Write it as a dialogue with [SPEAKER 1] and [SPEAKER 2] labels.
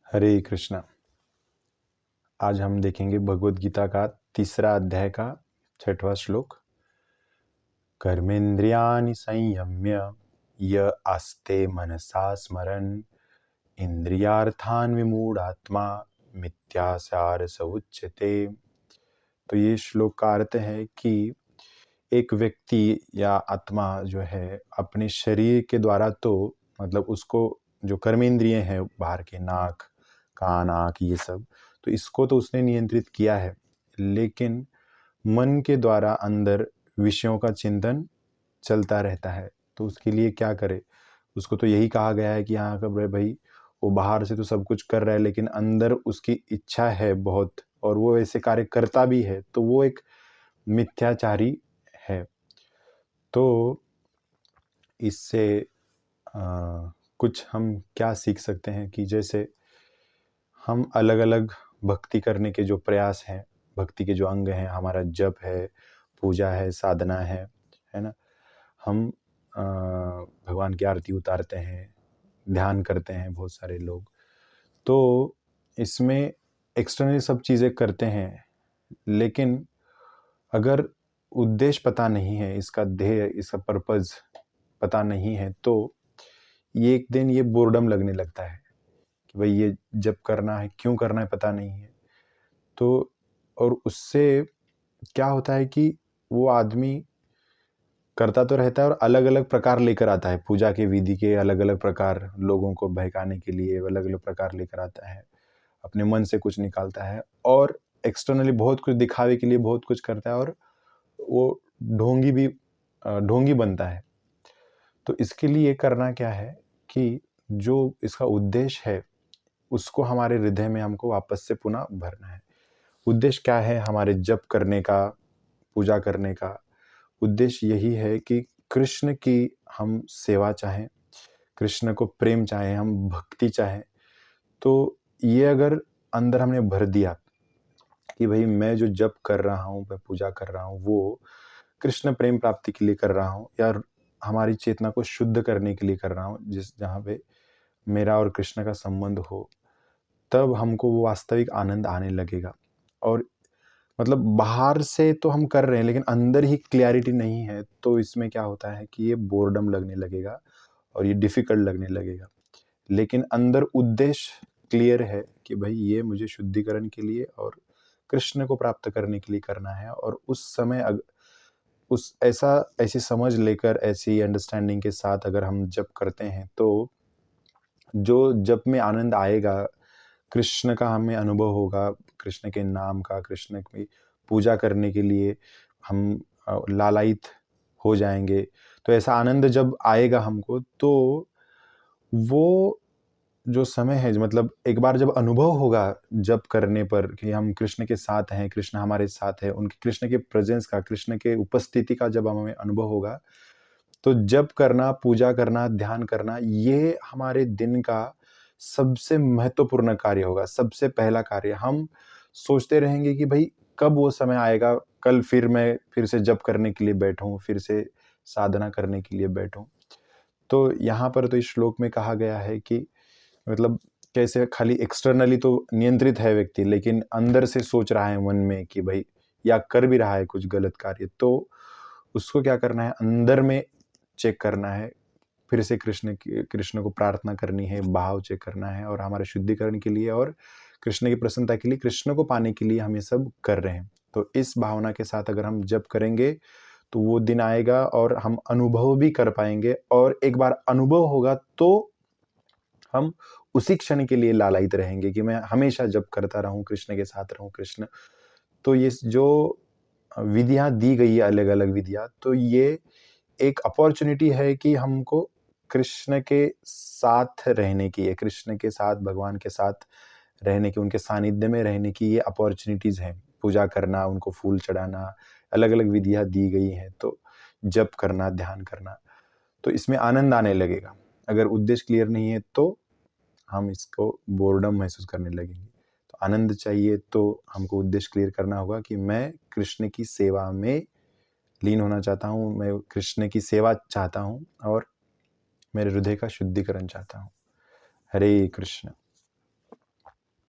[SPEAKER 1] हरे कृष्णा। आज हम देखेंगे भगवद गीता का 3रा अध्याय का 6वां श्लोक। कर्मेंद्रियाणि संयम्य य आस्ते मनसा स्मरन् इंद्रियार्थान् विमूढ़ात्मा मिथ्याचार स उच्यते। तो ये श्लोक का अर्थ है कि एक व्यक्ति या आत्मा जो है अपने शरीर के द्वारा तो मतलब उसको जो कर्मेंद्रिय है बाहर के नाक कान आँख ये सब, तो इसको तो उसने नियंत्रित किया है, लेकिन मन के द्वारा अंदर विषयों का चिंतन चलता रहता है। तो उसके लिए क्या करे? उसको तो यही कहा गया है कि हाँ कब भाई वो बाहर से तो सब कुछ कर रहा है लेकिन अंदर उसकी इच्छा है बहुत और वो ऐसे कार्य करता भी है, तो वो एक मिथ्याचारी है। तो इससे कुछ हम क्या सीख सकते हैं कि जैसे हम अलग अलग भक्ति करने के जो प्रयास हैं, भक्ति के जो अंग हैं, हमारा जप है, पूजा है, साधना है ना, हम भगवान की आरती उतारते हैं, ध्यान करते हैं बहुत सारे लोग, तो इसमें एक्सटर्नली सब चीज़ें करते हैं, लेकिन अगर उद्देश्य पता नहीं है, इसका ध्येय, इसका पर्पज़ पता नहीं है, तो ये एक दिन ये बोर्डम लगने लगता है कि भाई ये जब करना है, क्यों करना है पता नहीं है। तो और उससे क्या होता है कि वो आदमी करता तो रहता है और अलग अलग प्रकार लेकर आता है, पूजा के विधि के अलग अलग प्रकार लोगों को बहकाने के लिए अलग अलग प्रकार लेकर आता है, अपने मन से कुछ निकालता है और एक्सटर्नली बहुत कुछ दिखावे के लिए बहुत कुछ करता है और वो ढोंगी बनता है। तो इसके लिए करना क्या है कि जो इसका उद्देश्य है उसको हमारे हृदय में हमको वापस से पुनः भरना है। उद्देश्य क्या है हमारे जप करने का, पूजा करने का? उद्देश्य यही है कि कृष्ण की हम सेवा चाहें, कृष्ण को प्रेम चाहें, हम भक्ति चाहें। तो ये अगर अंदर हमने भर दिया कि भाई मैं जो जप कर रहा हूँ, मैं पूजा कर रहा हूँ, वो कृष्ण प्रेम प्राप्ति के लिए कर रहा हूँ या हमारी चेतना को शुद्ध करने के लिए कर रहा हूँ, जहाँ पे मेरा और कृष्ण का संबंध हो, तब हमको वो वास्तविक आनंद आने लगेगा। और मतलब बाहर से तो हम कर रहे हैं लेकिन अंदर ही क्लैरिटी नहीं है, तो इसमें क्या होता है कि ये बोर्डम लगने लगेगा और ये डिफ़िकल्ट लगने लगेगा। लेकिन अंदर उद्देश्य क्लियर है कि भाई ये मुझे शुद्धिकरण के लिए और कृष्ण को प्राप्त करने के लिए करना है। और उस समय ऐसी समझ लेकर, ऐसी अंडरस्टैंडिंग के साथ अगर हम जप करते हैं, तो जो जप में आनंद आएगा, कृष्ण का हमें अनुभव होगा, कृष्ण के नाम का, कृष्ण की पूजा करने के लिए हम लालायित हो जाएंगे। तो ऐसा आनंद जब आएगा हमको, तो वो जो समय है, मतलब एक बार जब अनुभव होगा जप करने पर कि हम कृष्ण के साथ हैं, कृष्ण हमारे साथ है, उनके कृष्ण के प्रेजेंस का, कृष्ण के उपस्थिति का जब हमें अनुभव होगा, तो जप करना, पूजा करना, ध्यान करना, ये हमारे दिन का सबसे महत्वपूर्ण कार्य होगा, सबसे पहला कार्य। हम सोचते रहेंगे कि भाई कब वो समय आएगा, कल फिर मैं फिर से जप करने के लिए बैठूं, फिर से साधना करने के लिए बैठूं। तो यहाँ पर तो इस श्लोक में कहा गया है कि मतलब कैसे खाली एक्सटर्नली तो नियंत्रित है व्यक्ति, लेकिन अंदर से सोच रहा है मन में कि भाई, या कर भी रहा है कुछ गलत कार्य, तो उसको क्या करना है, अंदर में चेक करना है, फिर से कृष्ण को प्रार्थना करनी है, भाव चेक करना है, और हमारे शुद्धिकरण के लिए और कृष्ण की प्रसन्नता के लिए, कृष्ण को पाने के लिए हम ये सब कर रहे हैं। तो इस भावना के साथ अगर हम जप करेंगे तो वो दिन आएगा और हम अनुभव भी कर पाएंगे, और एक बार अनुभव होगा तो हम उसी क्षण के लिए लालायित रहेंगे कि मैं हमेशा जप करता रहूं, कृष्ण के साथ रहूं, कृष्ण। तो ये जो विधियां दी गई है, अलग अलग विधियां, तो ये एक अपॉर्चुनिटी है कि हमको कृष्ण के साथ रहने की है, कृष्ण के साथ, भगवान के साथ रहने की, उनके सानिध्य में रहने की ये अपॉर्चुनिटीज हैं। पूजा करना, उनको फूल चढ़ाना, अलग अलग विधियां दी गई हैं, तो जप करना, ध्यान करना, तो इसमें आनंद आने लगेगा। अगर उद्देश्य क्लियर नहीं है तो हम इसको बोर्डम महसूस करने लगेंगे। तो आनंद चाहिए तो हमको उद्देश्य क्लियर करना होगा कि मैं कृष्ण की सेवा में लीन होना चाहता हूँ, मैं कृष्ण की सेवा चाहता हूँ और मेरे हृदय का शुद्धिकरण चाहता हूँ। हरे कृष्ण।